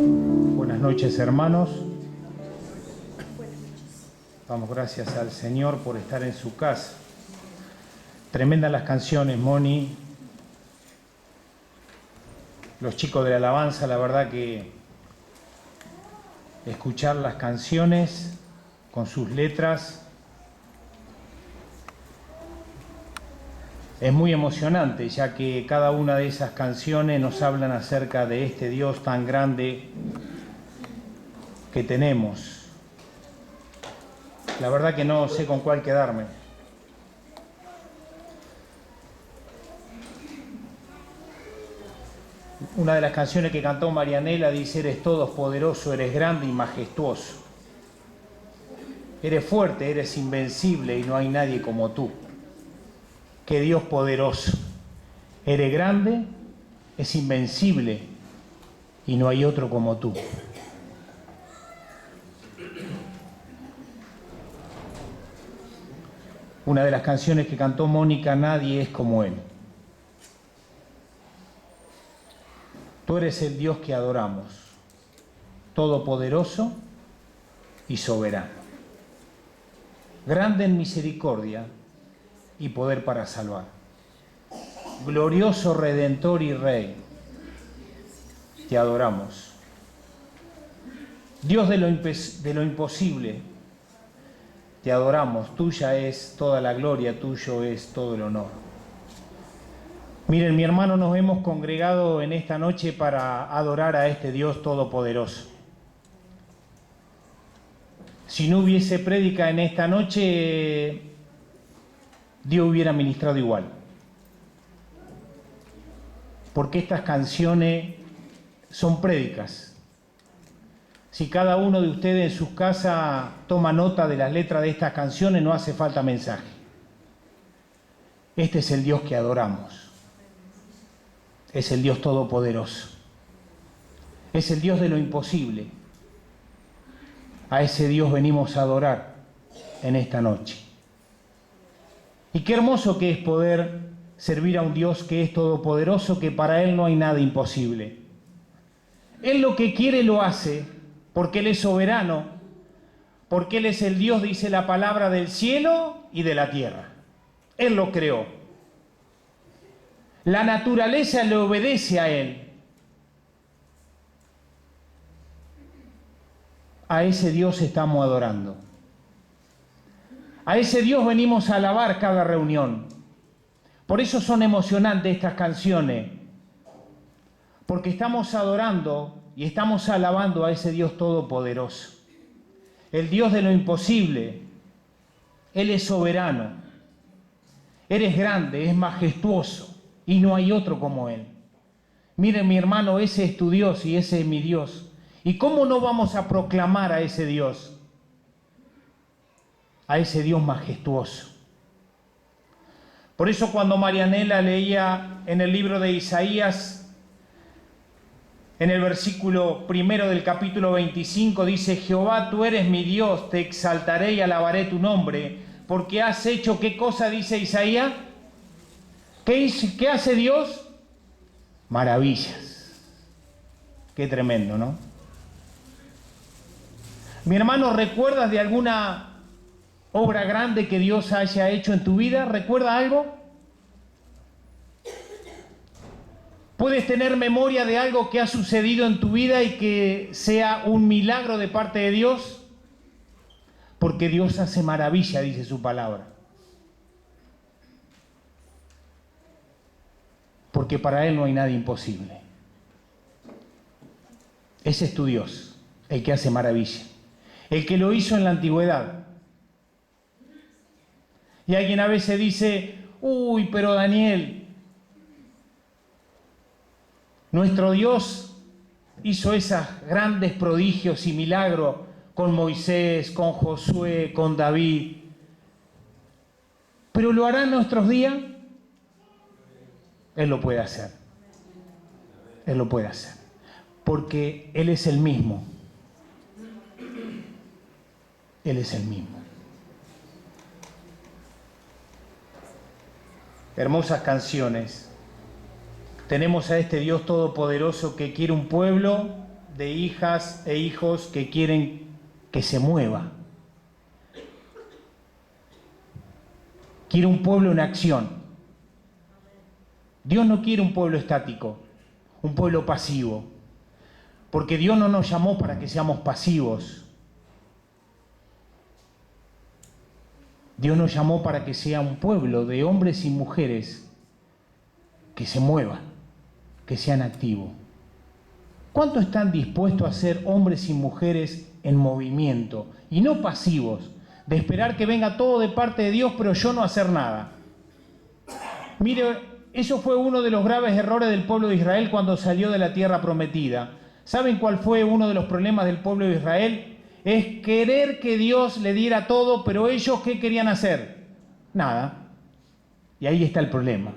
Buenas noches, hermanos. Damos gracias al Señor por estar en su casa. Tremendas las canciones, Moni. Los chicos de la alabanza, la verdad que escuchar las canciones con sus letras es muy emocionante, ya que cada una de esas canciones nos hablan acerca de este Dios tan grande que tenemos. La verdad que no sé con cuál quedarme. Una de las canciones que cantó Marianela dice: eres todopoderoso, eres grande y majestuoso. Eres fuerte, eres invencible y no hay nadie como tú. Qué Dios poderoso. Eres grande, es invencible y no hay otro como tú. Una de las canciones que cantó Mónica: nadie es como Él. Tú eres el Dios que adoramos, todopoderoso y soberano, grande en misericordia y poder para salvar, glorioso Redentor y Rey, te adoramos. Dios de lo imposible, te adoramos, tuya es toda la gloria, tuyo es todo el honor. Miren, mi hermano, nos hemos congregado en esta noche para adorar a este Dios todopoderoso. Si no hubiese prédica en esta noche, Dios hubiera ministrado igual. Porque estas canciones son prédicas. Si cada uno de ustedes en sus casas toma nota de las letras de estas canciones, no hace falta mensaje. Este es el Dios que adoramos. Es el Dios todopoderoso. Es el Dios de lo imposible. A ese Dios venimos a adorar en esta noche. Y qué hermoso que es poder servir a un Dios que es todopoderoso, que para Él no hay nada imposible. Él lo que quiere lo hace, porque Él es soberano, porque Él es el Dios, dice la palabra, del cielo y de la tierra. Él lo creó. La naturaleza le obedece a Él. A ese Dios estamos adorando. A ese Dios venimos a alabar cada reunión. Por eso son emocionantes estas canciones. Porque estamos adorando y estamos alabando a ese Dios todopoderoso. El Dios de lo imposible. Él es soberano. Él es grande, es majestuoso. Y no hay otro como Él. Miren, mi hermano, ese es tu Dios y ese es mi Dios. ¿Y cómo no vamos a proclamar a ese Dios? A ese Dios majestuoso. Por eso cuando Marianela leía en el libro de Isaías, en el versículo 1 del capítulo 25, dice: Jehová, tú eres mi Dios, te exaltaré y alabaré tu nombre, porque has hecho, ¿qué cosa dice Isaías? ¿Qué hace Dios? Maravillas. Qué tremendo, ¿no? Mi hermano, ¿recuerdas de alguna obra grande que Dios haya hecho en tu vida? ¿Recuerda algo? ¿Puedes tener memoria de algo que ha sucedido en tu vida y que sea un milagro de parte de Dios? Porque Dios hace maravilla, dice su palabra. Porque para Él no hay nada imposible. Ese es tu Dios, el que hace maravilla, el que lo hizo en la antigüedad. Y alguien a veces dice: uy, pero Daniel, nuestro Dios hizo esos grandes prodigios y milagros con Moisés, con Josué, con David, pero ¿lo hará en nuestros días? Él lo puede hacer. Él lo puede hacer. Porque Él es el mismo. Él es el mismo. Hermosas canciones. Tenemos a este Dios todopoderoso que quiere un pueblo de hijas e hijos que quieren que se mueva. Quiere un pueblo en acción. Dios no quiere un pueblo estático, un pueblo pasivo, porque Dios no nos llamó para que seamos pasivos. Dios nos llamó para que sea un pueblo de hombres y mujeres que se muevan, que sean activos. ¿Cuánto están dispuestos a ser hombres y mujeres en movimiento y no pasivos, de esperar que venga todo de parte de Dios, pero yo no hacer nada? Mire, eso fue uno de los graves errores del pueblo de Israel cuando salió de la tierra prometida. ¿Saben cuál fue uno de los problemas del pueblo de Israel? Es querer que Dios le diera todo, pero ellos, ¿qué querían hacer? Nada. Y ahí está el problema.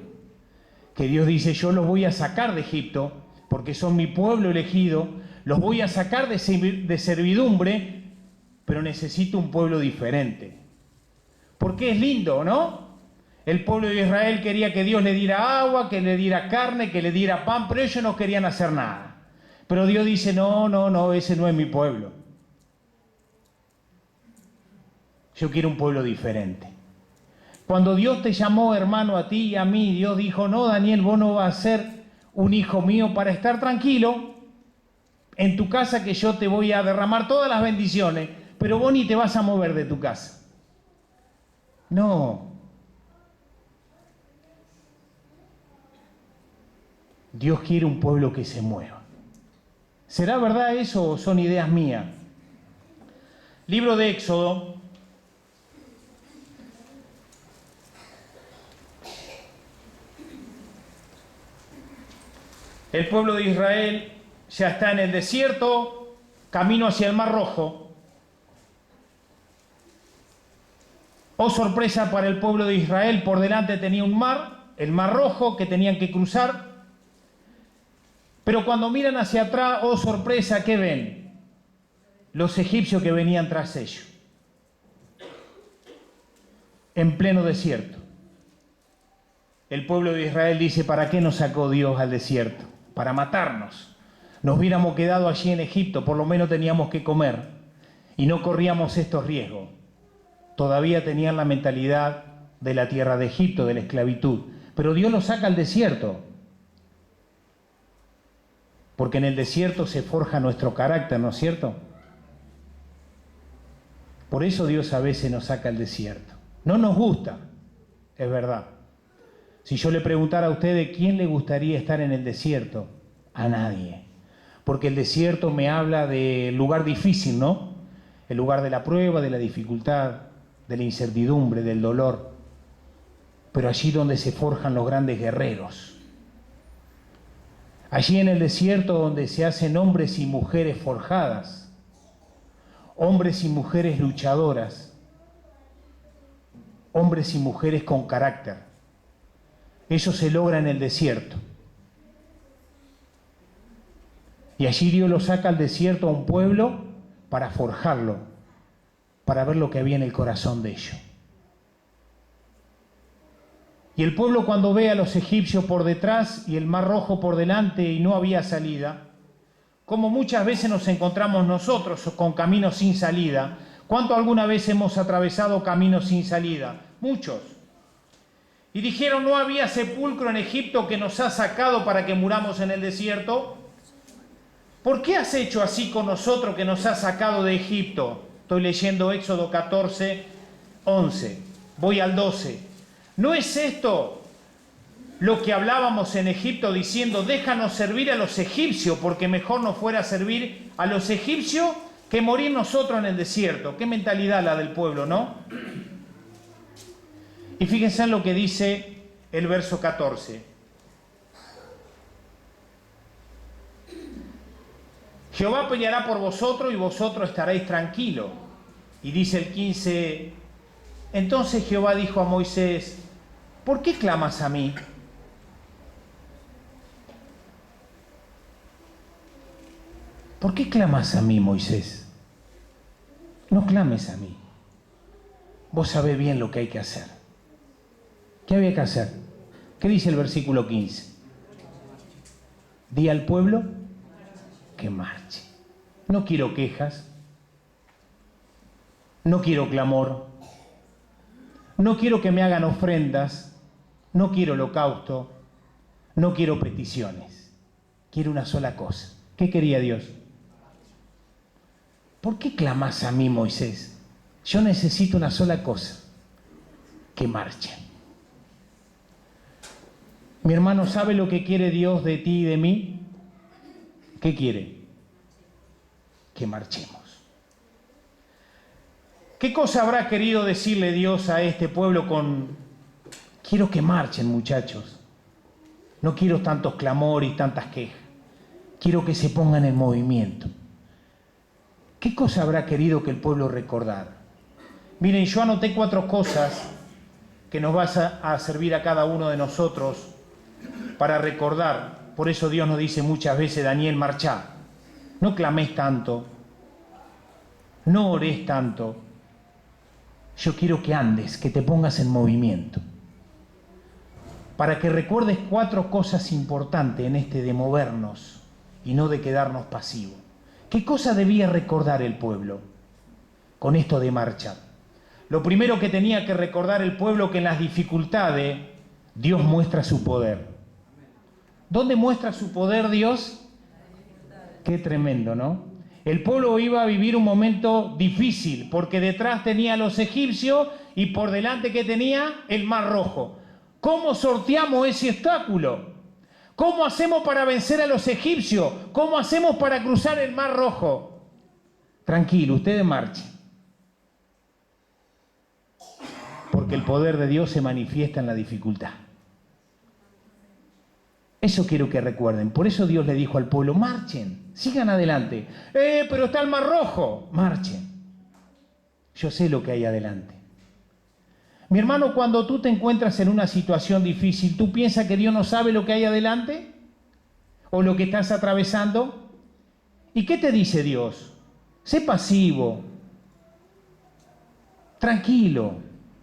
Que Dios dice, yo los voy a sacar de Egipto, porque son mi pueblo elegido, los voy a sacar de servidumbre, pero necesito un pueblo diferente. Porque es lindo, ¿no? El pueblo de Israel quería que Dios le diera agua, que le diera carne, que le diera pan, pero ellos no querían hacer nada. Pero Dios dice, no, ese no es mi pueblo. Yo quiero un pueblo diferente. Cuando Dios te llamó, hermano, a ti y a mí, Dios dijo, no, Daniel, vos no vas a ser un hijo mío para estar tranquilo en tu casa, que yo te voy a derramar todas las bendiciones, pero vos ni te vas a mover de tu casa. No. Dios quiere un pueblo que se mueva. ¿Será verdad eso o son ideas mías? Libro de Éxodo. El pueblo de Israel ya está en el desierto, camino hacia el Mar Rojo. Oh, sorpresa para el pueblo de Israel, por delante tenía un mar, el Mar Rojo, que tenían que cruzar. Pero cuando miran hacia atrás, oh, sorpresa, ¿qué ven? Los egipcios que venían tras ellos. En pleno desierto. El pueblo de Israel dice, ¿para qué nos sacó Dios al desierto? Para matarnos. Nos hubiéramos quedado allí en Egipto, por lo menos teníamos que comer y no corríamos estos riesgos. Todavía tenían la mentalidad de la tierra de Egipto, de la esclavitud, pero Dios los saca al desierto, porque en el desierto se forja nuestro carácter, ¿no es cierto? Por eso Dios a veces nos saca al desierto. No nos gusta, es verdad. Si yo le preguntara a ustedes, ¿quién le gustaría estar en el desierto? A nadie. Porque el desierto me habla del lugar difícil, ¿no? El lugar de la prueba, de la dificultad, de la incertidumbre, del dolor. Pero allí donde se forjan los grandes guerreros. Allí en el desierto donde se hacen hombres y mujeres forjadas. Hombres y mujeres luchadoras. Hombres y mujeres con carácter. Eso se logra en el desierto. Y allí Dios lo saca al desierto a un pueblo para forjarlo, para ver lo que había en el corazón de ellos. Y el pueblo, cuando ve a los egipcios por detrás y el Mar Rojo por delante y no había salida, como muchas veces nos encontramos nosotros con caminos sin salida. ¿Cuánto alguna vez hemos atravesado caminos sin salida? Muchos. Y dijeron, ¿no había sepulcro en Egipto que nos ha sacado para que muramos en el desierto? ¿Por qué has hecho así con nosotros que nos has sacado de Egipto? Estoy leyendo Éxodo 14, 11. Voy al 12. ¿No es esto lo que hablábamos en Egipto diciendo, déjanos servir a los egipcios, porque mejor nos fuera servir a los egipcios que morir nosotros en el desierto? Qué mentalidad la del pueblo, ¿no? Y fíjense en lo que dice el verso 14. Jehová peleará por vosotros y vosotros estaréis tranquilos. Y dice el 15, entonces Jehová dijo a Moisés, ¿por qué clamas a mí? ¿Por qué clamas a mí, Moisés? No clames a mí. Vos sabés bien lo que hay que hacer. ¿Qué había que hacer? ¿Qué dice el versículo 15? Di al pueblo que que marche. No quiero quejas, no quiero clamor, no quiero que me hagan ofrendas, no quiero holocausto, no quiero peticiones. Quiero una sola cosa. ¿Qué quería Dios? ¿Por qué clamas a mí, Moisés? Yo necesito una sola cosa, que marchen. Mi hermano, ¿sabe lo que quiere Dios de ti y de mí? ¿Qué quiere? Que marchemos. ¿Qué cosa habrá querido decirle Dios a este pueblo con quiero que marchen, muchachos? No quiero tantos clamores y tantas quejas. Quiero que se pongan en movimiento. ¿Qué cosa habrá querido que el pueblo recordara? Miren, yo anoté 4 cosas que nos va a servir a cada uno de nosotros para recordar. Por eso Dios nos dice muchas veces, Daniel, marchá. No clames tanto, no ores tanto. Yo quiero que andes, que te pongas en movimiento. Para que recuerdes 4 cosas importantes en este de movernos y no de quedarnos pasivos. ¿Qué cosa debía recordar el pueblo con esto de marchar? Lo primero que tenía que recordar el pueblo, que en las dificultades Dios muestra su poder. ¿Dónde muestra su poder Dios? Qué tremendo, ¿no? El pueblo iba a vivir un momento difícil, porque detrás tenía a los egipcios y por delante que tenía el Mar Rojo. ¿Cómo sorteamos ese obstáculo? ¿Cómo hacemos para vencer a los egipcios? ¿Cómo hacemos para cruzar el Mar Rojo? Tranquilo, ustedes marchen. Porque el poder de Dios se manifiesta en la dificultad. Eso quiero que recuerden. Por eso Dios le dijo al pueblo, marchen, sigan adelante. Pero está el Mar Rojo. Marchen. Yo sé lo que hay adelante. Mi hermano, cuando tú te encuentras en una situación difícil, ¿tú piensas que Dios no sabe lo que hay adelante? ¿O lo que estás atravesando? ¿Y qué te dice Dios? Sé pasivo. Tranquilo.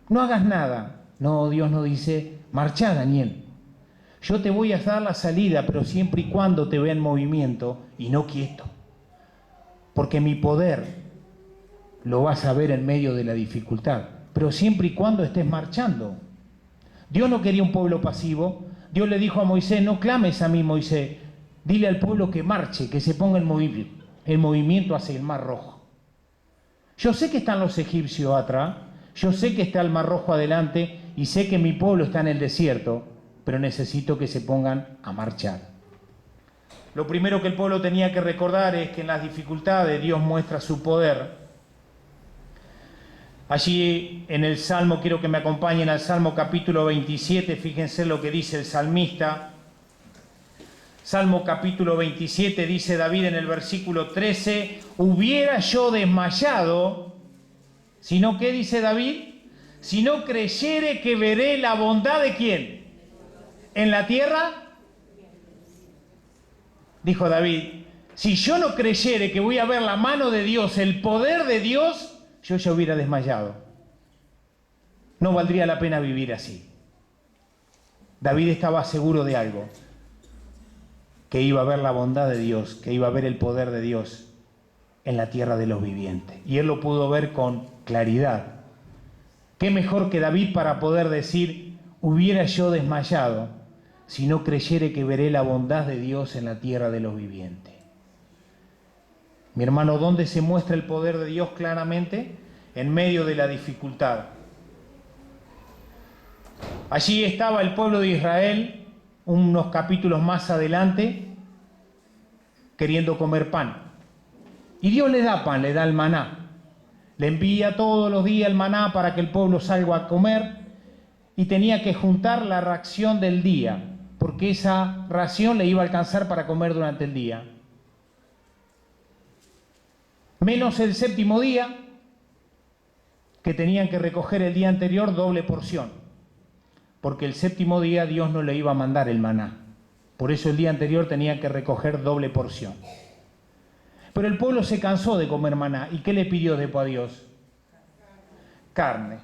No hagas nada. No, Dios no dice, marchá, Daniel. Yo te voy a dar la salida, pero siempre y cuando te vea en movimiento y no quieto. Porque mi poder lo vas a ver en medio de la dificultad, pero siempre y cuando estés marchando. Dios no quería un pueblo pasivo. Dios le dijo a Moisés, no clames a mí, Moisés. Dile al pueblo que marche, que se ponga en movimiento hacia el Mar Rojo. Yo sé que están los egipcios atrás, yo sé que está el Mar Rojo adelante y sé que mi pueblo está en el desierto, pero necesito que se pongan a marchar. Lo primero que el pueblo tenía que recordar es que en las dificultades Dios muestra su poder. Allí en el Salmo, quiero que me acompañen al Salmo capítulo 27, fíjense lo que dice el salmista. Salmo capítulo 27, dice David en el versículo 13, hubiera yo desmayado, sino ¿qué dice David? Si no creyere que veré la bondad de ¿quién? En la tierra, dijo David, si yo no creyere que voy a ver la mano de Dios, el poder de Dios, yo ya hubiera desmayado. No valdría la pena vivir así. David estaba seguro de algo, que iba a ver la bondad de Dios, que iba a ver el poder de Dios en la tierra de los vivientes. Y él lo pudo ver con claridad. ¿Qué mejor que David para poder decir, hubiera yo desmayado si no creyere que veré la bondad de Dios en la tierra de los vivientes? Mi hermano, ¿dónde se muestra el poder de Dios claramente? En medio de la dificultad. Allí estaba el pueblo de Israel, unos capítulos más adelante, queriendo comer pan. Y Dios le da pan, le da el maná. Le envía todos los días el maná para que el pueblo salga a comer y tenía que juntar la ración del día, porque esa ración le iba a alcanzar para comer durante el día. Menos el séptimo día, que tenían que recoger el día anterior doble porción, porque el séptimo día Dios no le iba a mandar el maná. Por eso el día anterior tenían que recoger doble porción. Pero el pueblo se cansó de comer maná. ¿Y qué le pidió después a Dios? Carne.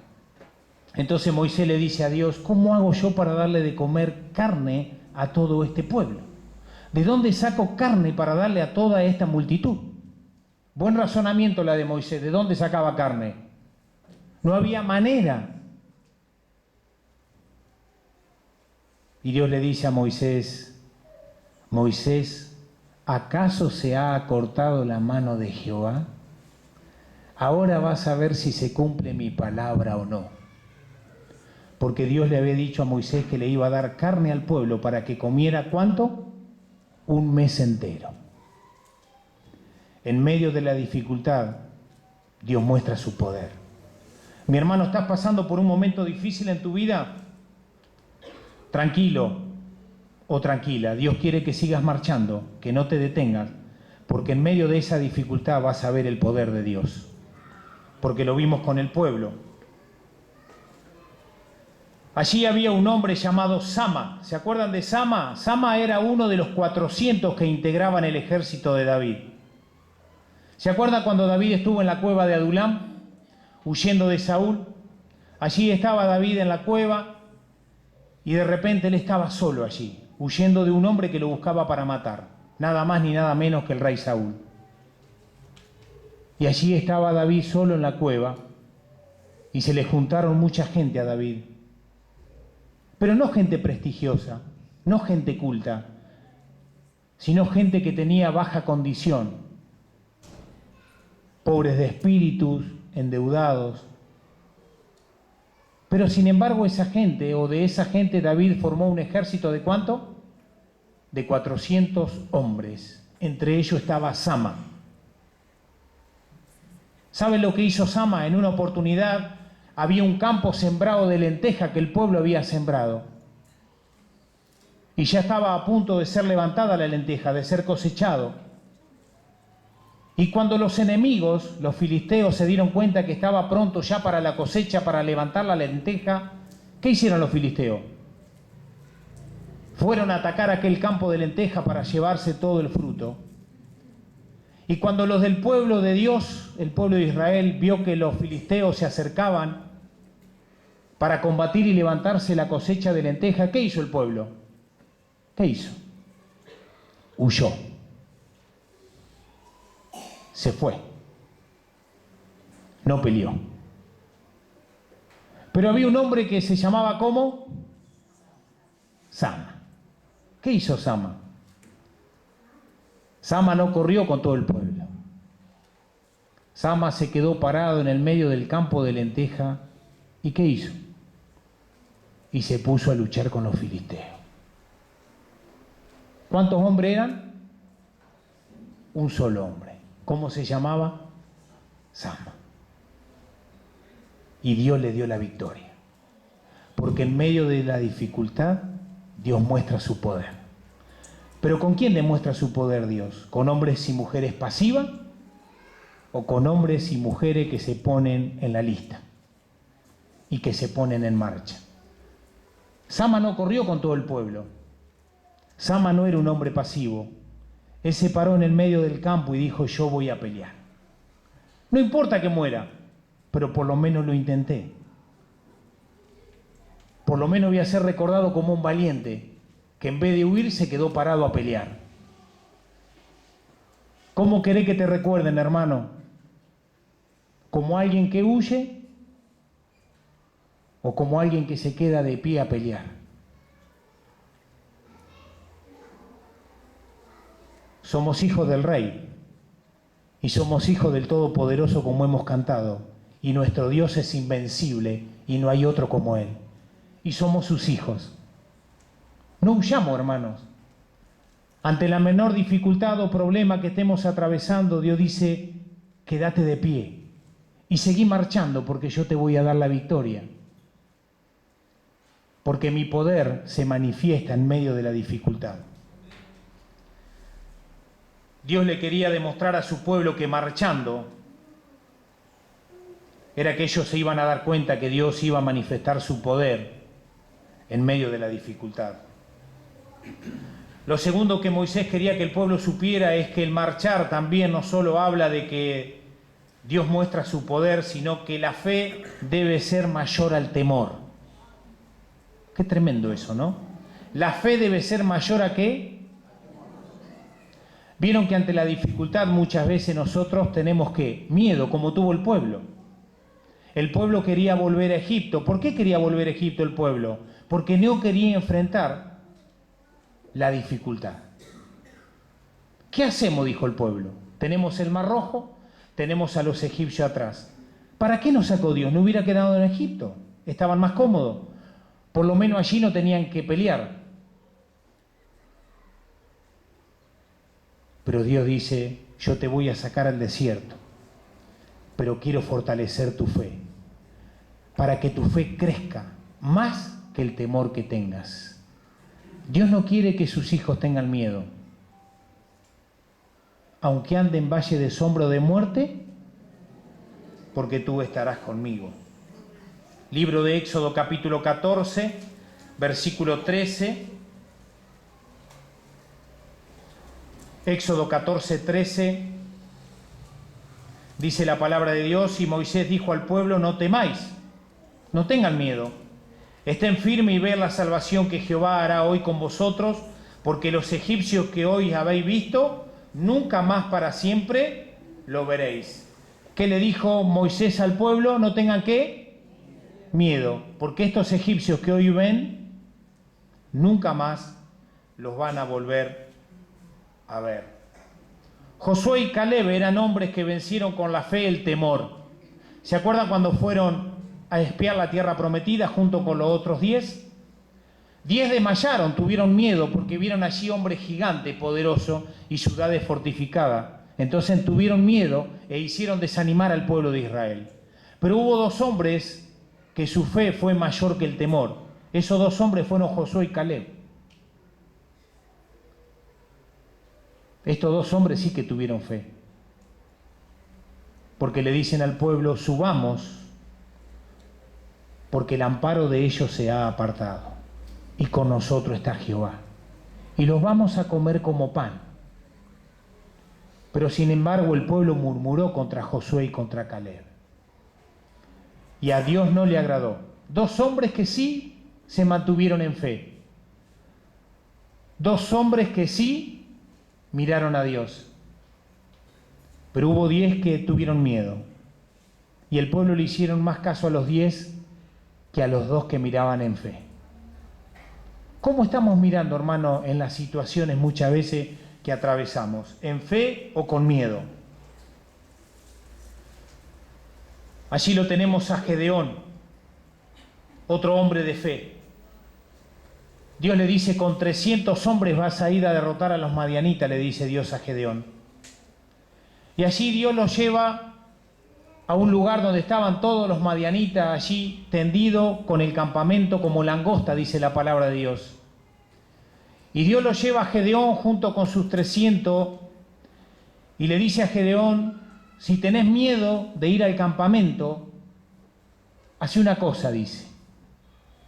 Entonces Moisés le dice a Dios, ¿cómo hago yo para darle de comer carne a todo este pueblo? ¿De dónde saco carne para darle a toda esta multitud? Buen razonamiento la de Moisés. ¿De dónde sacaba carne? No había manera. Y Dios le dice a Moisés, Moisés, ¿acaso se ha acortado la mano de Jehová? Ahora vas a ver si se cumple mi palabra o no. Porque Dios le había dicho a Moisés que le iba a dar carne al pueblo para que comiera, ¿cuánto? Un mes entero. En medio de la dificultad, Dios muestra su poder. Mi hermano, ¿estás pasando por un momento difícil en tu vida? Tranquilo o tranquila, Dios quiere que sigas marchando, que no te detengas, porque en medio de esa dificultad vas a ver el poder de Dios. Porque lo vimos con el pueblo. Allí había un hombre llamado Sama. ¿Se acuerdan de Sama? Sama era uno de los 400 que integraban el ejército de David. ¿Se acuerdan cuando David estuvo en la cueva de Adulam, huyendo de Saúl? Allí estaba David en la cueva y de repente él estaba solo allí, huyendo de un hombre que lo buscaba para matar, nada más ni nada menos que el rey Saúl. Y allí estaba David solo en la cueva y se le juntaron mucha gente a David. Pero no gente prestigiosa, no gente culta, sino gente que tenía baja condición, pobres de espíritus, endeudados. Pero sin embargo esa gente, o de esa gente David formó un ejército ¿de cuánto? De 400 hombres. Entre ellos estaba Sama. ¿Saben lo que hizo Sama? En una oportunidad había un campo sembrado de lenteja que el pueblo había sembrado. Y ya estaba a punto de ser levantada la lenteja, de ser cosechado. Y cuando los enemigos, los filisteos, se dieron cuenta que estaba pronto ya para la cosecha, para levantar la lenteja, ¿qué hicieron los filisteos? Fueron a atacar aquel campo de lenteja para llevarse todo el fruto. Y cuando los del pueblo de Dios, el pueblo de Israel, vio que los filisteos se acercaban para combatir y levantarse la cosecha de lenteja, ¿qué hizo el pueblo? ¿Qué hizo? Huyó. Se fue. No peleó. Pero había un hombre que se llamaba ¿cómo? Sama. ¿Qué hizo Sama? Sama no corrió con todo el pueblo. Sama se quedó parado en el medio del campo de lenteja. ¿Y qué hizo? Y se puso a luchar con los filisteos. ¿Cuántos hombres eran? Un solo hombre. ¿Cómo se llamaba? Sama. Y Dios le dio la victoria. Porque en medio de la dificultad, Dios muestra su poder. ¿Pero con quién demuestra su poder Dios? ¿Con hombres y mujeres pasivas? ¿O con hombres y mujeres que se ponen en la lista? Y que se ponen en marcha. Sama no corrió con todo el pueblo. Sama no era un hombre pasivo. Él se paró en el medio del campo y dijo, yo voy a pelear. No importa que muera, pero por lo menos lo intenté. Por lo menos voy a ser recordado como un valiente, que en vez de huir se quedó parado a pelear. ¿Cómo querés que te recuerden, hermano? ¿Como alguien que huye? ¿O como alguien que se queda de pie a pelear? Somos hijos del Rey y somos hijos del Todopoderoso como hemos cantado, y nuestro Dios es invencible y no hay otro como Él, y somos sus hijos. No huyamos, hermanos. Ante la menor dificultad o problema que estemos atravesando, Dios dice, quédate de pie y seguí marchando porque yo te voy a dar la victoria. Porque mi poder se manifiesta en medio de la dificultad. Dios le quería demostrar a su pueblo que marchando era que ellos se iban a dar cuenta que Dios iba a manifestar su poder en medio de la dificultad. Lo segundo que Moisés quería que el pueblo supiera es que el marchar también no solo habla de que Dios muestra su poder, sino que la fe debe ser mayor al temor. Qué tremendo eso, ¿no? La fe debe ser mayor ¿a qué? Vieron que ante la dificultad muchas veces nosotros tenemos miedo, como tuvo el pueblo. El pueblo quería volver a Egipto. ¿Por qué quería volver a Egipto el pueblo? Porque no quería enfrentar la dificultad. ¿Qué hacemos?, dijo el pueblo. Tenemos el Mar Rojo, tenemos a los egipcios atrás. ¿Para qué nos sacó Dios? ¿No hubiera quedado en Egipto? Estaban más cómodos. Por lo menos allí no tenían que pelear. Pero Dios dice, yo te voy a sacar al desierto, pero quiero fortalecer tu fe, para que tu fe crezca más que el temor que tengas. Dios no quiere que sus hijos tengan miedo. Aunque ande en valle de sombra o de muerte, porque tú estarás conmigo. Libro de Éxodo capítulo 14, versículo 13. Éxodo 14, 13. Dice la palabra de Dios, y Moisés dijo al pueblo, no temáis, no tengan miedo. Estén firmes y vean la salvación que Jehová hará hoy con vosotros, porque los egipcios que hoy habéis visto, nunca más para siempre lo veréis. ¿Qué le dijo Moisés al pueblo? No tengan ¿qué? Miedo, porque estos egipcios que hoy ven, nunca más los van a volver a ver. Josué y Caleb eran hombres que vencieron con la fe el temor. ¿Se acuerdan cuando fueron a espiar la tierra prometida junto con los otros 10? 10 desmayaron, tuvieron miedo porque vieron allí hombres gigantes, poderosos y ciudades fortificadas. Entonces tuvieron miedo e hicieron desanimar al pueblo de Israel. Pero hubo 2 hombres que su fe fue mayor que el temor. Esos 2 hombres fueron Josué y Caleb. Estos 2 hombres sí que tuvieron fe. Porque le dicen al pueblo, subamos, porque el amparo de ellos se ha apartado. Y con nosotros está Jehová. Y los vamos a comer como pan. Pero sin embargo el pueblo murmuró contra Josué y contra Caleb. Y a Dios no le agradó. 2 hombres que sí se mantuvieron en fe. 2 hombres que sí miraron a Dios. Pero hubo 10 que tuvieron miedo. Y el pueblo le hicieron más caso a los 10 que a los 2 que miraban en fe. ¿Cómo estamos mirando, hermano, en las situaciones muchas veces que atravesamos? ¿En fe o con miedo? Allí lo tenemos a Gedeón, otro hombre de fe. Dios le dice, con 300 hombres vas a ir a derrotar a los madianitas, le dice Dios a Gedeón. Y allí Dios lo lleva a un lugar donde estaban todos los madianitas allí tendidos con el campamento como langosta, dice la palabra de Dios. Y Dios lo lleva a Gedeón junto con sus 300 y le dice a Gedeón, si tenés miedo de ir al campamento, hace una cosa, dice.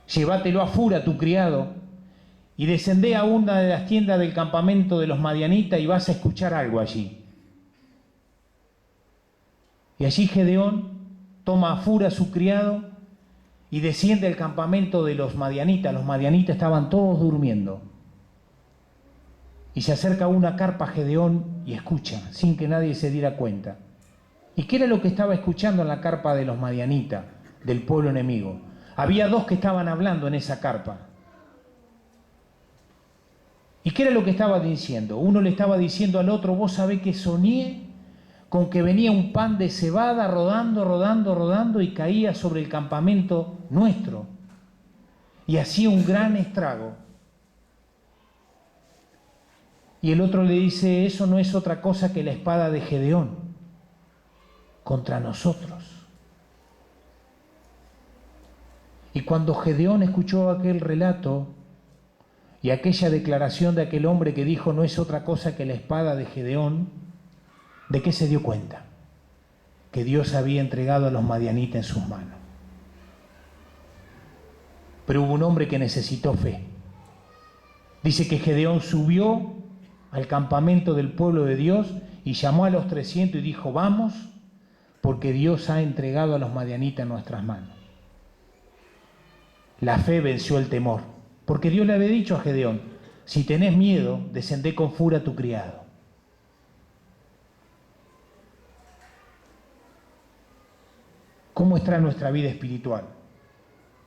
Llévatelo a Fura, tu criado, y descendé a una de las tiendas del campamento de los madianitas y vas a escuchar algo allí. Y allí Gedeón toma a Fura, su criado, y desciende al campamento de los madianitas. Los madianitas estaban todos durmiendo. Y se acerca a una carpa Gedeón y escucha, sin que nadie se diera cuenta. ¿Y qué era lo que estaba escuchando en la carpa de los madianitas, del pueblo enemigo? Había 2 que estaban hablando en esa carpa. ¿Y qué era lo que estaba diciendo? Uno le estaba diciendo al otro, vos sabés que soñé con que venía un pan de cebada rodando, rodando, rodando y caía sobre el campamento nuestro. Y hacía un gran estrago. Y el otro le dice, eso no es otra cosa que la espada de Gedeón contra nosotros. Y cuando Gedeón escuchó aquel relato y aquella declaración de aquel hombre que dijo no es otra cosa que la espada de Gedeón, ¿de qué se dio cuenta? Que Dios había entregado a los madianitas en sus manos. Pero hubo un hombre que necesitó fe. Dice que Gedeón subió al campamento del pueblo de Dios y llamó a los 300 y dijo, vamos, porque Dios ha entregado a los madianitas en nuestras manos. La fe venció el temor, porque Dios le había dicho a Gedeón, si tenés miedo, descendé con Fura tu criado. ¿Cómo está nuestra vida espiritual?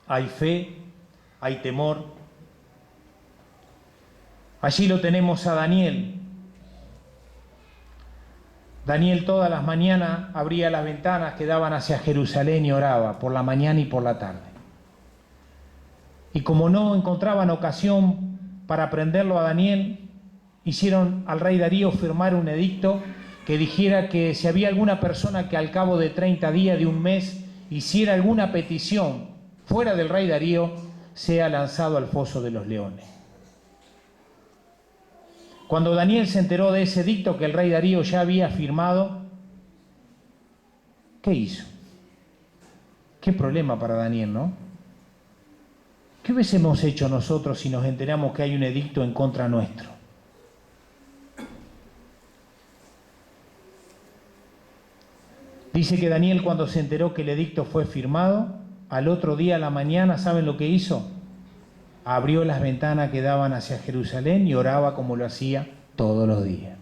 ¿Hay fe? ¿Hay temor? Allí lo tenemos a Daniel. Daniel todas las mañanas abría las ventanas que daban hacia Jerusalén y oraba por la mañana y por la tarde. Y como no encontraban ocasión para prenderlo a Daniel, hicieron al rey Darío firmar un edicto que dijera que si había alguna persona que al cabo de 30 días de un mes hiciera alguna petición fuera del rey Darío, sea lanzado al foso de los leones. Cuando Daniel se enteró de ese edicto que el rey Darío ya había firmado, ¿qué hizo? Qué problema para Daniel, ¿no? ¿Qué hubiésemos hecho nosotros si nos enteramos que hay un edicto en contra nuestro? Dice que Daniel, cuando se enteró que el edicto fue firmado, al otro día a la mañana, ¿saben lo que hizo? Abrió las ventanas que daban hacia Jerusalén y oraba como lo hacía todos los días.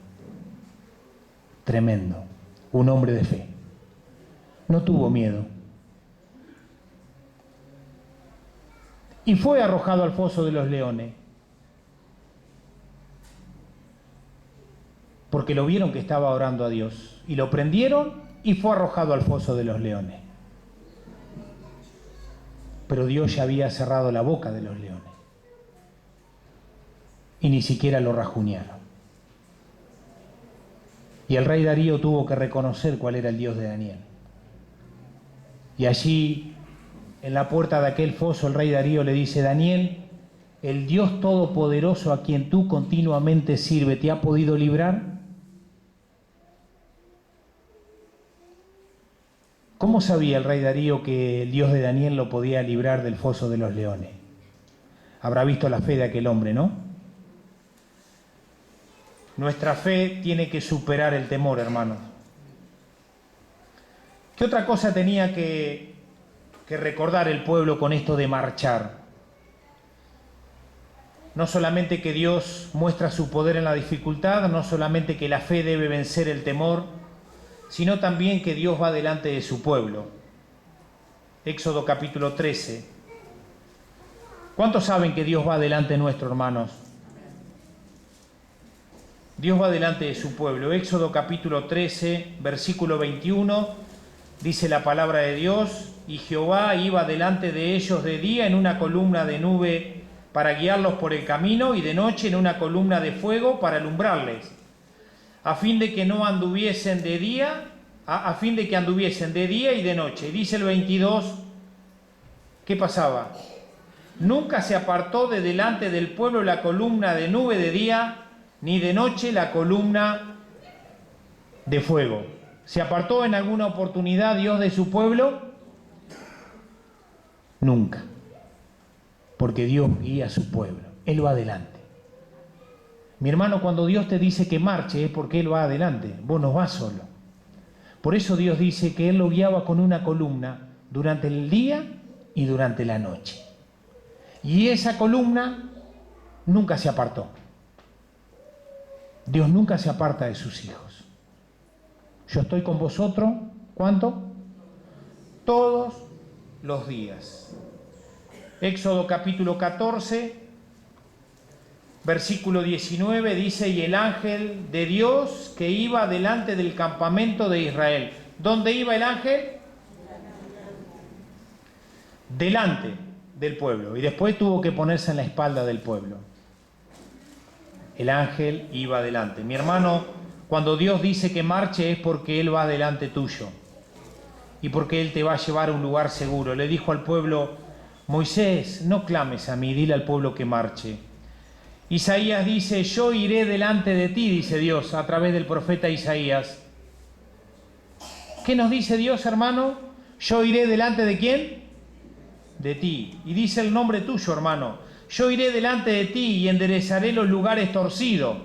Tremendo. Un hombre de fe. No tuvo miedo. Y fue arrojado al foso de los leones. Porque lo vieron que estaba orando a Dios. Y lo prendieron y fue arrojado al foso de los leones. Pero Dios ya había cerrado la boca de los leones. Y ni siquiera lo rajuñaron. Y el rey Darío tuvo que reconocer cuál era el Dios de Daniel. Y allí, en la puerta de aquel foso, el rey Darío le dice: Daniel, el Dios Todopoderoso a quien tú continuamente sirves, ¿te ha podido librar? ¿Cómo sabía el rey Darío que el Dios de Daniel lo podía librar del foso de los leones? Habrá visto la fe de aquel hombre, ¿no? Nuestra fe tiene que superar el temor, hermanos. ¿Qué otra cosa tenía que recordar el pueblo con esto de marchar? No solamente que Dios muestra su poder en la dificultad, no solamente que la fe debe vencer el temor, sino también que Dios va delante de su pueblo. Éxodo capítulo 13. ¿Cuántos saben que Dios va delante nuestro, hermanos? Dios va delante de su pueblo. Éxodo capítulo 13, versículo 21, dice la palabra de Dios: y Jehová iba delante de ellos de día en una columna de nube para guiarlos por el camino, y de noche en una columna de fuego para alumbrarles, a fin de que no anduviesen de día, a fin de que anduviesen de día y de noche. Y dice el 22, ¿qué pasaba? Nunca se apartó de delante del pueblo la columna de nube de día, ni de noche la columna de fuego. ¿Se apartó en alguna oportunidad Dios de su pueblo? Nunca. Porque Dios guía a su pueblo. Él va adelante. Mi hermano, cuando Dios te dice que marche es porque Él va adelante. Vos no vas solo. Por eso Dios dice que Él lo guiaba con una columna durante el día y durante la noche. Y esa columna nunca se apartó. Dios nunca se aparta de sus hijos. Yo estoy con vosotros, ¿cuánto? Todos los días. Éxodo capítulo 14, versículo 19 dice: y el ángel de Dios que iba delante del campamento de Israel. ¿Dónde iba el ángel? Delante del pueblo. Y después tuvo que ponerse en la espalda del pueblo. El ángel iba adelante. Mi hermano, cuando Dios dice que marche es porque Él va delante tuyo. Y porque Él te va a llevar a un lugar seguro. Le dijo al pueblo: Moisés, no clames a mí, dile al pueblo que marche. Isaías dice: yo iré delante de ti, dice Dios, a través del profeta Isaías. ¿Qué nos dice Dios, hermano? Yo iré delante de ¿quién? De ti. Y dice el nombre tuyo, hermano. Yo iré delante de ti y enderezaré los lugares torcidos.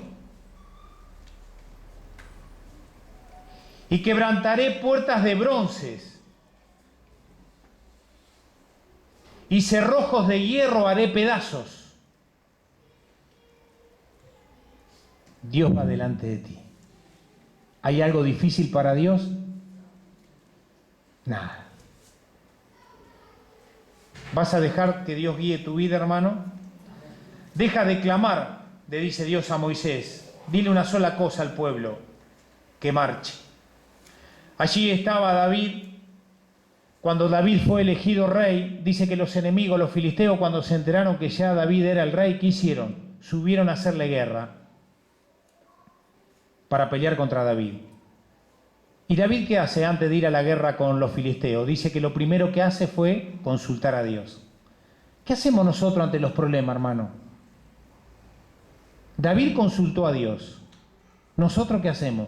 Y quebrantaré puertas de bronces. Y cerrojos de hierro haré pedazos. Dios va delante de ti. ¿Hay algo difícil para Dios? Nada. ¿Vas a dejar que Dios guíe tu vida, hermano? Deja de clamar, le dice Dios a Moisés. Dile una sola cosa al pueblo, que marche. Allí estaba David. Cuando David fue elegido rey, dice que los enemigos, los filisteos, cuando se enteraron que ya David era el rey, ¿qué hicieron? Subieron a hacerle guerra para pelear contra David. ¿Y David qué hace antes de ir a la guerra con los filisteos? Dice que lo primero que hace fue consultar a Dios. ¿Qué hacemos nosotros ante los problemas, hermano? David consultó a Dios. ¿Nosotros qué hacemos?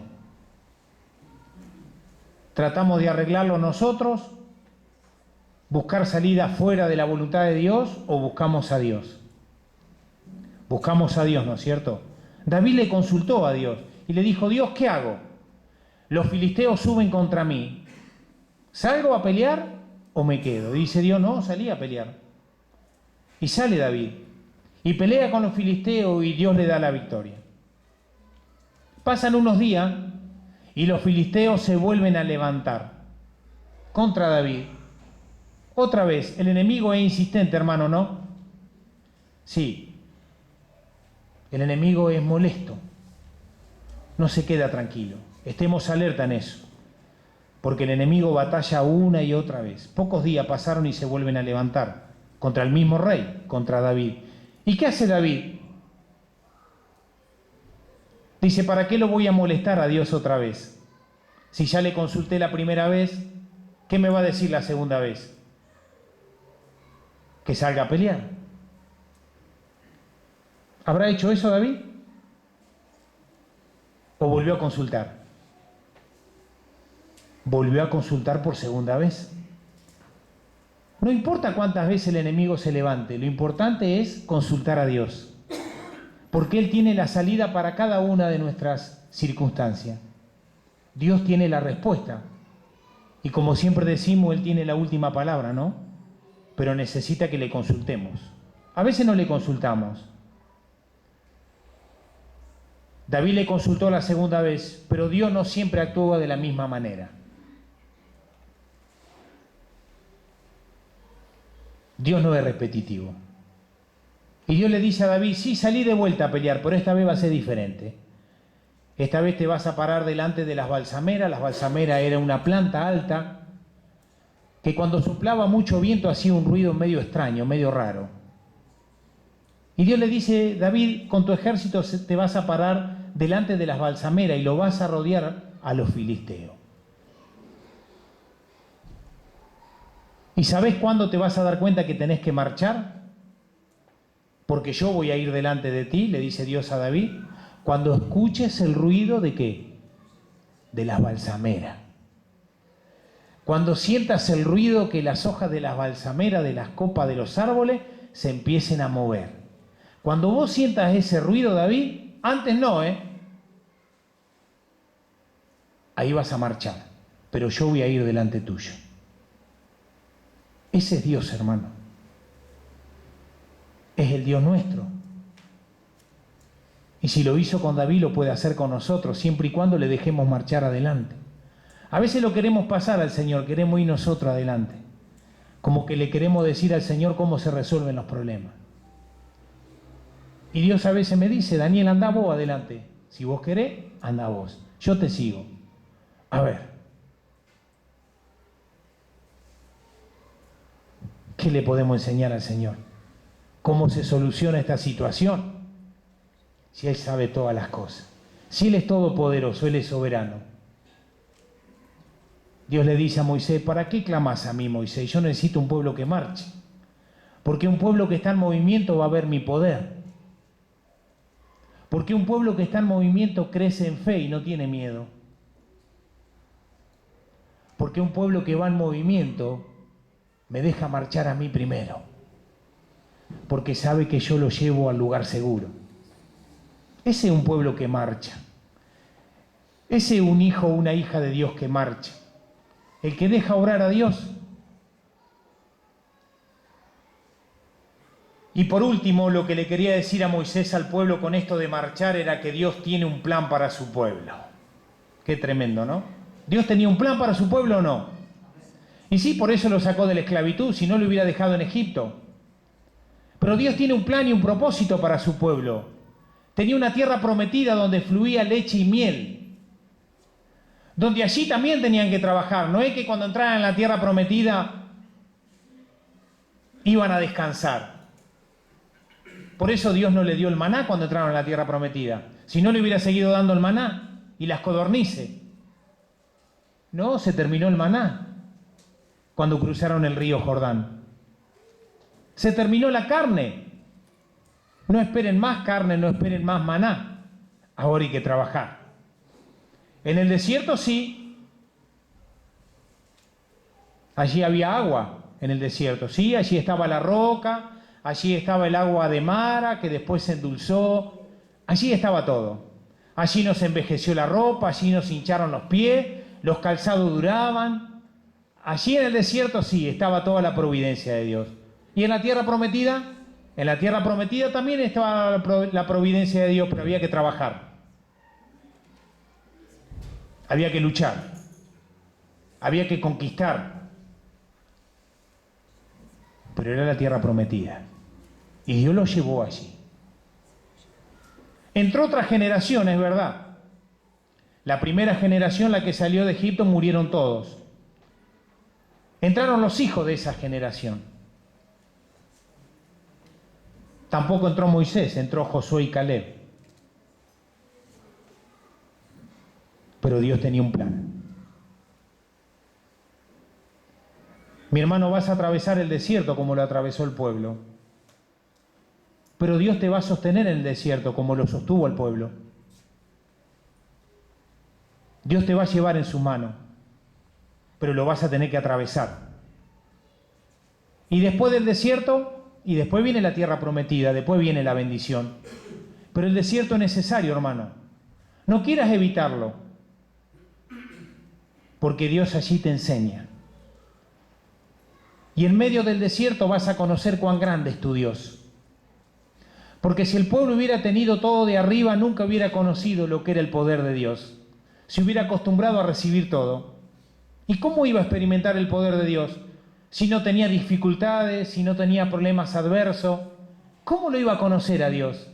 ¿Tratamos de arreglarlo nosotros? ¿Buscar salida fuera de la voluntad de Dios o buscamos a Dios? Buscamos a Dios, ¿no es cierto? David le consultó a Dios y le dijo, Dios, ¿qué hago? Los filisteos suben contra mí. ¿Salgo a pelear o me quedo? Y dice Dios, no, salí a pelear. Y sale David y pelea con los filisteos y Dios le da la victoria. Pasan unos días y los filisteos se vuelven a levantar contra David. Otra vez, el enemigo es insistente, hermano, ¿no? Sí. El enemigo es molesto. No se queda tranquilo. Estemos alerta en eso. Porque el enemigo batalla una y otra vez. Pocos días pasaron y se vuelven a levantar contra el mismo rey, contra David. ¿Y qué hace David? Dice, ¿para qué lo voy a molestar a Dios otra vez? Si ya le consulté la primera vez, ¿qué me va a decir la segunda vez? Que salga a pelear. ¿Habrá hecho eso David? ¿O volvió a consultar? Volvió a consultar por segunda vez. No importa cuántas veces el enemigo se levante, lo importante es consultar a Dios. Porque Él tiene la salida para cada una de nuestras circunstancias. Dios tiene la respuesta. Y como siempre decimos, Él tiene la última palabra, ¿no? Pero necesita que le consultemos. A veces no le consultamos. David le consultó la segunda vez, pero Dios no siempre actúa de la misma manera. Dios no es repetitivo. Y Dios le dice a David, sí, salí de vuelta a pelear, pero esta vez va a ser diferente. Esta vez te vas a parar delante de las balsameras. Las balsameras era una planta alta que cuando soplaba mucho viento hacía un ruido medio extraño, medio raro. Y Dios le dice, David, con tu ejército te vas a parar delante de las balsameras y lo vas a rodear a los filisteos. ¿Y sabés cuándo te vas a dar cuenta que tenés que marchar? Porque yo voy a ir delante de ti, le dice Dios a David, cuando escuches el ruido de ¿qué? De las balsameras. Cuando sientas el ruido que las hojas de las balsameras, de las copas de los árboles, se empiecen a mover. Cuando vos sientas ese ruido, David, antes no, ahí vas a marchar, pero yo voy a ir delante tuyo. Ese es Dios, hermano. Es el Dios nuestro. Y si lo hizo con David, lo puede hacer con nosotros, siempre y cuando le dejemos marchar adelante. A veces lo queremos pasar al Señor, queremos ir nosotros adelante. Como que le queremos decir al Señor cómo se resuelven los problemas. Y Dios a veces me dice, Daniel, anda vos adelante. Si vos querés, anda vos. Yo te sigo. A ver. ¿Qué le podemos enseñar al Señor? ¿Cómo se soluciona esta situación? Si Él sabe todas las cosas. Si Él es todopoderoso, Él es soberano. Dios le dice a Moisés, ¿para qué clamas a mí, Moisés? Yo necesito un pueblo que marche. Porque un pueblo que está en movimiento va a ver mi poder. Porque un pueblo que está en movimiento crece en fe y no tiene miedo. Porque un pueblo que va en movimiento me deja marchar a mí primero. Porque sabe que yo lo llevo al lugar seguro. Ese es un pueblo que marcha. Ese es un hijo o una hija de Dios que marcha. El que deja orar a Dios. Y por último, lo que le quería decir a Moisés al pueblo con esto de marchar era que Dios tiene un plan para su pueblo. Qué tremendo, ¿no? ¿Dios tenía un plan para su pueblo o no? Y sí, por eso lo sacó de la esclavitud, si no lo hubiera dejado en Egipto. Pero Dios tiene un plan y un propósito para su pueblo. Tenía una tierra prometida donde fluía leche y miel, donde allí también tenían que trabajar. No es que cuando entraran en la tierra prometida iban a descansar. Por eso Dios no le dio el maná cuando entraron en la tierra prometida. Si no, le hubiera seguido dando el maná y las codornices. No, se terminó el maná cuando cruzaron el río Jordán. Se terminó la carne. No esperen más carne, no esperen más maná. Ahora hay que trabajar. En el desierto sí. Allí había agua en el desierto. Sí, allí estaba la roca, allí estaba el agua de Mara que después se endulzó. Allí estaba todo. Allí nos envejeció la ropa, allí nos hincharon los pies, los calzados duraban. Allí en el desierto sí, estaba toda la providencia de Dios. ¿Y en la tierra prometida? En la tierra prometida también estaba la providencia de Dios, pero había que trabajar. Había que luchar. Había que conquistar. Pero era la tierra prometida. Y Dios los llevó allí. Entró otra generación, es verdad. La primera generación, la que salió de Egipto, murieron todos. Entraron los hijos de esa generación. Tampoco entró Moisés, entró Josué y Caleb. Pero Dios tenía un plan. Mi hermano, vas a atravesar el desierto como lo atravesó el pueblo. Pero Dios te va a sostener en el desierto como lo sostuvo el pueblo. Dios te va a llevar en su mano, pero lo vas a tener que atravesar. Y después del desierto, y después viene la tierra prometida, después viene la bendición. Pero el desierto es necesario, hermano. No quieras evitarlo, porque Dios allí te enseña. Y en medio del desierto vas a conocer cuán grande es tu Dios. Porque si el pueblo hubiera tenido todo de arriba, nunca hubiera conocido lo que era el poder de Dios. Se hubiera acostumbrado a recibir todo. ¿Y cómo iba a experimentar el poder de Dios? Si no tenía dificultades, si no tenía problemas adversos, ¿cómo lo iba a conocer a Dios?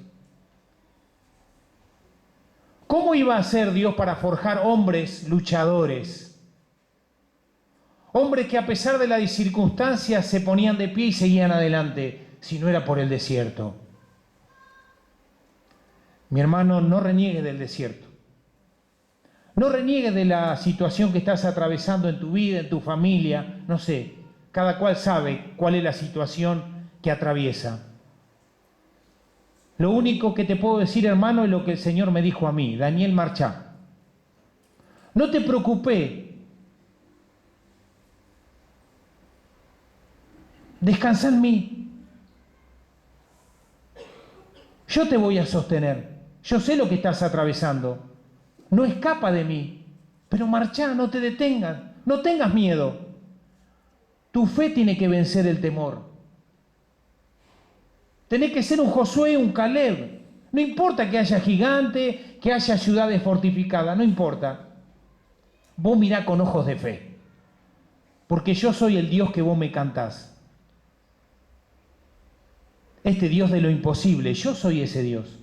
¿Cómo iba a ser Dios para forjar hombres luchadores? Hombres que a pesar de las circunstancias se ponían de pie y seguían adelante, si no era por el desierto. Mi hermano, no reniegues del desierto. No reniegues de la situación que estás atravesando en tu vida, en tu familia, no sé. Cada cual sabe cuál es la situación que atraviesa. Lo único que te puedo decir, hermano, es lo que el Señor me dijo a mí. Daniel, marcha. No te preocupes. Descansa en mí. Yo te voy a sostener. Yo sé lo que estás atravesando. No escapa de mí. Pero marchá, no te detengas. No tengas miedo. Tu fe tiene que vencer el temor. Tenés que ser un Josué, un Caleb. No importa que haya gigante, que haya ciudades fortificadas, no importa. Vos mirá con ojos de fe. Porque yo soy el Dios que vos me cantás. Este Dios de lo imposible, yo soy ese Dios.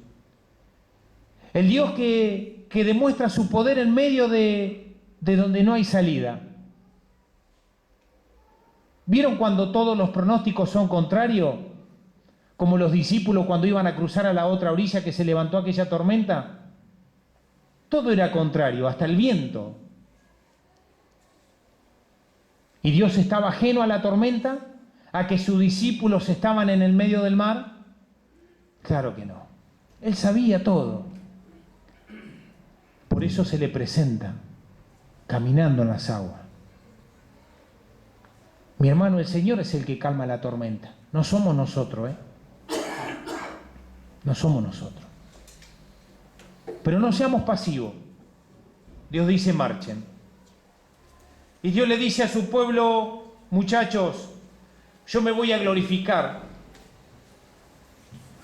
El Dios que demuestra su poder en medio de donde no hay salida. ¿Vieron cuando todos los pronósticos son contrarios? Como los discípulos cuando iban a cruzar a la otra orilla que se levantó aquella tormenta. Todo era contrario, hasta el viento. ¿Y Dios estaba ajeno a la tormenta? ¿A que sus discípulos estaban en el medio del mar? Claro que no. Él sabía todo. Por eso se le presenta, caminando en las aguas. Mi hermano, el Señor es el que calma la tormenta. No somos nosotros, No somos nosotros. Pero no seamos pasivos. Dios dice, marchen. Y Dios le dice a su pueblo, muchachos, yo me voy a glorificar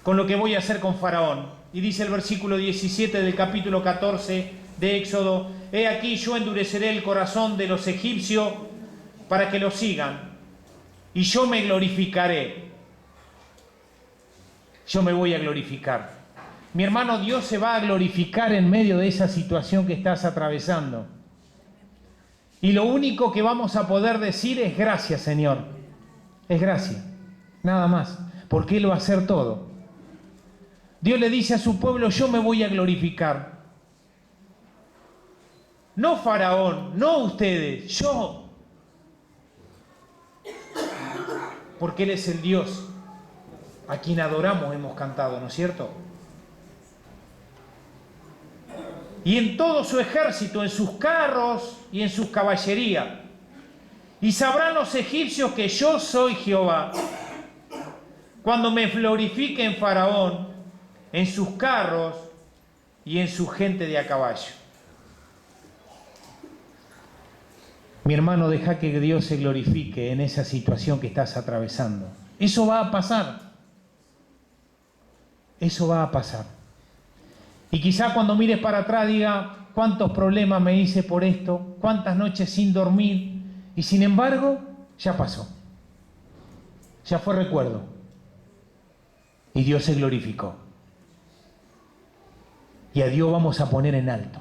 con lo que voy a hacer con Faraón. Y dice el versículo 17 del capítulo 14 de Éxodo, he aquí yo endureceré el corazón de los egipcios para que lo sigan y yo me glorificaré. Yo me voy a glorificar. Mi hermano, Dios se va a glorificar en medio de esa situación que estás atravesando. Y lo único que vamos a poder decir es gracias, Señor. Es gracias. Nada más. Porque Él va a hacer todo. Dios le dice a su pueblo, yo me voy a glorificar. No Faraón, no ustedes, yo. Porque Él es el Dios a quien adoramos, hemos cantado, ¿no es cierto? Y en todo su ejército, en sus carros y en sus caballerías. Y sabrán los egipcios que yo soy Jehová, cuando me glorifique en Faraón, en sus carros y en su gente de a caballo. Mi hermano, deja que Dios se glorifique en esa situación que estás atravesando. Eso va a pasar. Eso va a pasar. Y quizá cuando mires para atrás diga, cuántos problemas me hice por esto, cuántas noches sin dormir, y sin embargo, ya pasó. Ya fue recuerdo. Y Dios se glorificó. Y a Dios vamos a poner en alto.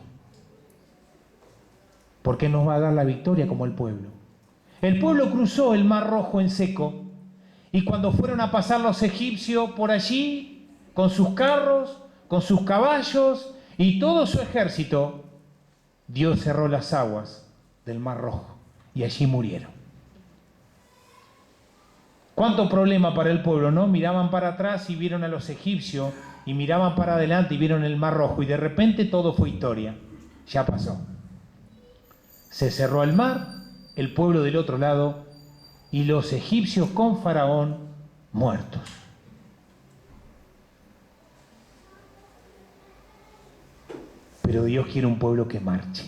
Porque nos va a dar la victoria como el pueblo. El pueblo cruzó el Mar Rojo en seco. Y cuando fueron a pasar los egipcios por allí, con sus carros, con sus caballos y todo su ejército, Dios cerró las aguas del Mar Rojo. Y allí murieron. ¿Cuánto problema para el pueblo, no? Miraban para atrás y vieron a los egipcios, y miraban para adelante y vieron el Mar Rojo, y de repente todo fue historia. Ya pasó. Se cerró el mar, el pueblo del otro lado, y los egipcios con Faraón muertos. Pero Dios quiere un pueblo que marche.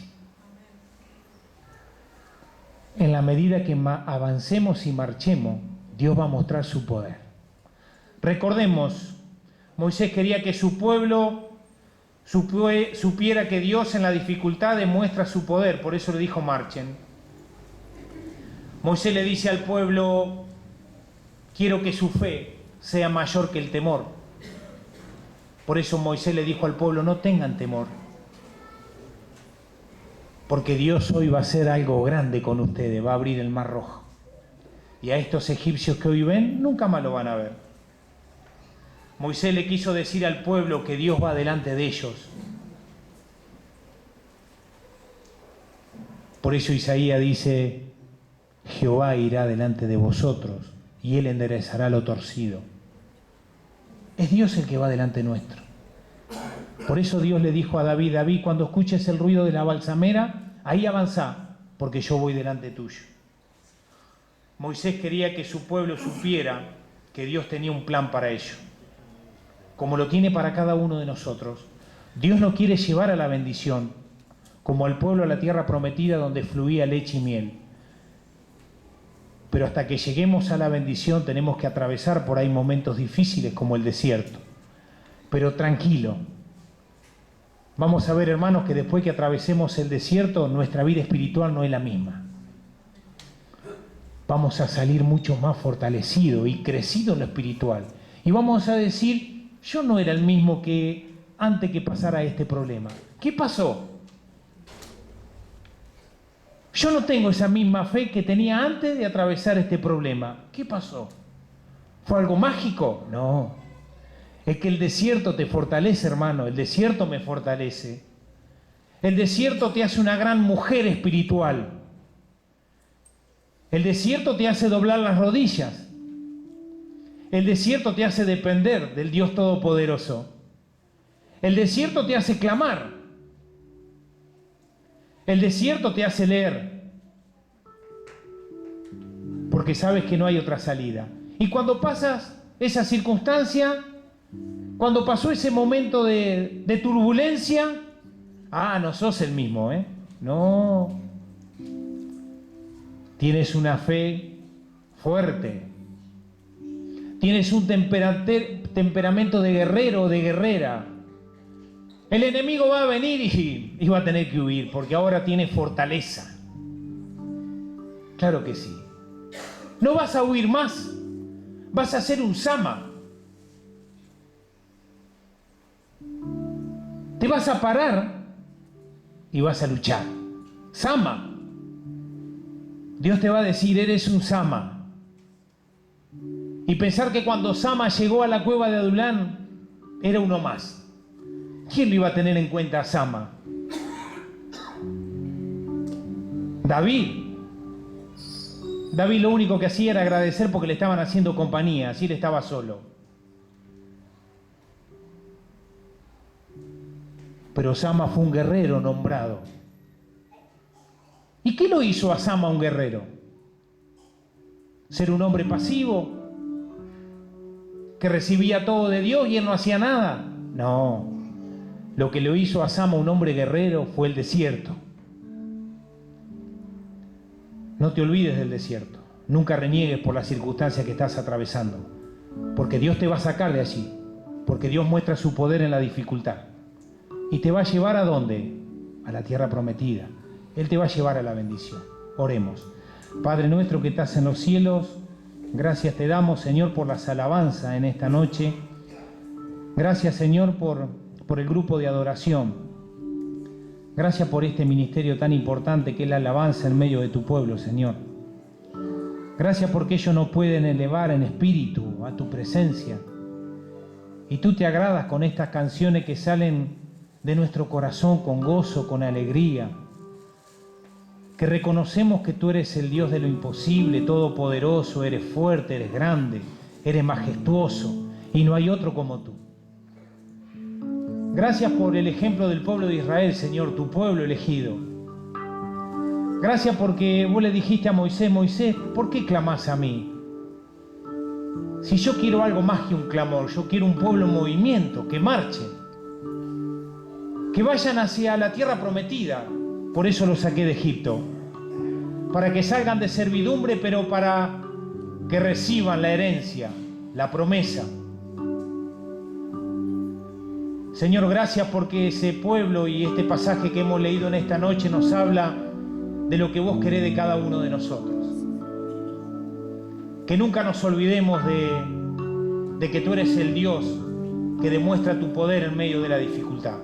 En la medida que avancemos y marchemos, Dios va a mostrar su poder. Recordemos, Moisés quería que su pueblo supiera que Dios en la dificultad demuestra su poder, por eso le dijo marchen. Moisés le dice al pueblo, quiero que su fe sea mayor que el temor. Por eso Moisés le dijo al pueblo, no tengan temor, porque Dios hoy va a hacer algo grande con ustedes, va a abrir el Mar Rojo. Y a estos egipcios que hoy ven, nunca más lo van a ver. Moisés le quiso decir al pueblo que Dios va delante de ellos. Por eso Isaías dice, Jehová irá delante de vosotros y Él enderezará lo torcido. Es Dios el que va delante nuestro. Por eso Dios le dijo a David, David, cuando escuches el ruido de la balsamera, ahí avanzá, porque yo voy delante tuyo. Moisés quería que su pueblo supiera que Dios tenía un plan para ellos, como lo tiene para cada uno de nosotros. Dios nos quiere llevar a la bendición, como al pueblo a la tierra prometida donde fluía leche y miel. Pero hasta que lleguemos a la bendición tenemos que atravesar por ahí momentos difíciles como el desierto. Pero tranquilo. Vamos a ver, hermanos, que después que atravesemos el desierto, nuestra vida espiritual no es la misma. Vamos a salir mucho más fortalecidos y crecidos en lo espiritual. Y vamos a decir, yo no era el mismo que antes que pasara este problema. ¿Qué pasó? Yo no tengo esa misma fe que tenía antes de atravesar este problema. ¿Qué pasó? ¿Fue algo mágico? No. Es que el desierto te fortalece, hermano. El desierto me fortalece. El desierto te hace una gran mujer espiritual. El desierto te hace doblar las rodillas. El desierto te hace depender del Dios Todopoderoso. El desierto te hace clamar. El desierto te hace leer. Porque sabes que no hay otra salida. Y cuando pasas esa circunstancia, cuando pasó ese momento de turbulencia, no sos el mismo, ¿eh? No. Tienes una fe fuerte. Tienes un temperamento de guerrero o de guerrera. El enemigo va a venir y va a tener que huir, porque ahora tiene fortaleza. Claro que sí. No vas a huir más. Vas a ser un Sama. Te vas a parar y vas a luchar. Sama. Dios te va a decir, eres un Sama. Y pensar que cuando Sama llegó a la cueva de Adulán, era uno más. ¿Quién lo iba a tener en cuenta a Sama? David. David lo único que hacía era agradecer porque le estaban haciendo compañía, así él estaba solo. Pero Sama fue un guerrero nombrado. ¿Y qué lo hizo a Sama un guerrero? ¿Ser un hombre pasivo? ¿Que recibía todo de Dios y él no hacía nada? No. Lo que lo hizo a Sama un hombre guerrero fue el desierto. No te olvides del desierto. Nunca reniegues por las circunstancias que estás atravesando. Porque Dios te va a sacar de allí. Porque Dios muestra su poder en la dificultad. Y te va a llevar ¿a dónde? A la tierra prometida. Él te va a llevar a la bendición. Oremos. Padre nuestro que estás en los cielos, gracias te damos, Señor, por las alabanzas en esta noche. Gracias, Señor, por el grupo de adoración. Gracias por este ministerio tan importante que es la alabanza en medio de tu pueblo, Señor. Gracias porque ellos nos pueden elevar en espíritu a tu presencia. Y tú te agradas con estas canciones que salen de nuestro corazón con gozo, con alegría. Que reconocemos que tú eres el Dios de lo imposible, todopoderoso, eres fuerte, eres grande, eres majestuoso y no hay otro como tú. Gracias por el ejemplo del pueblo de Israel, Señor, tu pueblo elegido. Gracias porque vos le dijiste a Moisés, Moisés, ¿por qué clamás a mí? Si yo quiero algo más que un clamor, yo quiero un pueblo en movimiento, que marchen, que vayan hacia la tierra prometida. Por eso los saqué de Egipto, para que salgan de servidumbre, pero para que reciban la herencia, la promesa. Señor, gracias porque ese pueblo y este pasaje que hemos leído en esta noche nos habla de lo que vos querés de cada uno de nosotros. Que nunca nos olvidemos de que tú eres el Dios que demuestra tu poder en medio de la dificultad.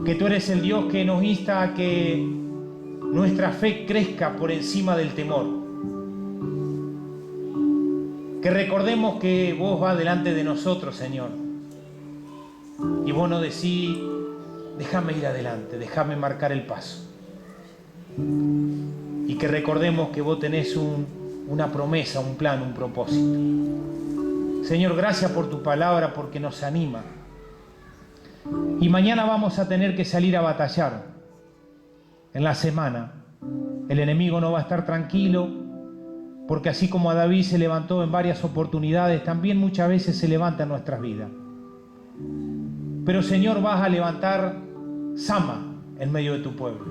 Que tú eres el Dios que nos insta a que nuestra fe crezca por encima del temor. Que recordemos que vos vas delante de nosotros, Señor. Y vos no decís, déjame ir adelante, déjame marcar el paso. Y que recordemos que vos tenés una promesa, un plan, un propósito. Señor, gracias por tu palabra porque nos anima. Y mañana vamos a tener que salir a batallar. En la semana. El enemigo no va a estar tranquilo, porque así como a David se levantó en varias oportunidades, también muchas veces se levanta en nuestras vidas. Pero Señor, vas a levantar Sama en medio de tu pueblo.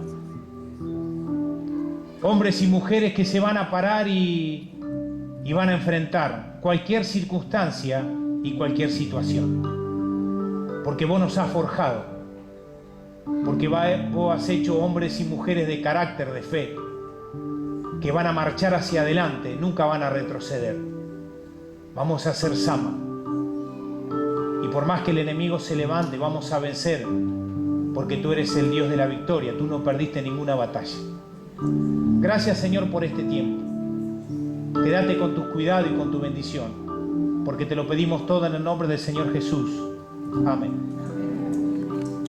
Hombres y mujeres que se van a parar y van a enfrentar cualquier circunstancia y cualquier situación. Porque vos nos has forjado. Porque vos has hecho hombres y mujeres de carácter, de fe, que van a marchar hacia adelante, nunca van a retroceder. Vamos a ser Sama. Y por más que el enemigo se levante, vamos a vencer, porque tú eres el Dios de la victoria, tú no perdiste ninguna batalla. Gracias, Señor, por este tiempo. Quédate con tu cuidado y con tu bendición, porque te lo pedimos todo en el nombre del Señor Jesús. Amén.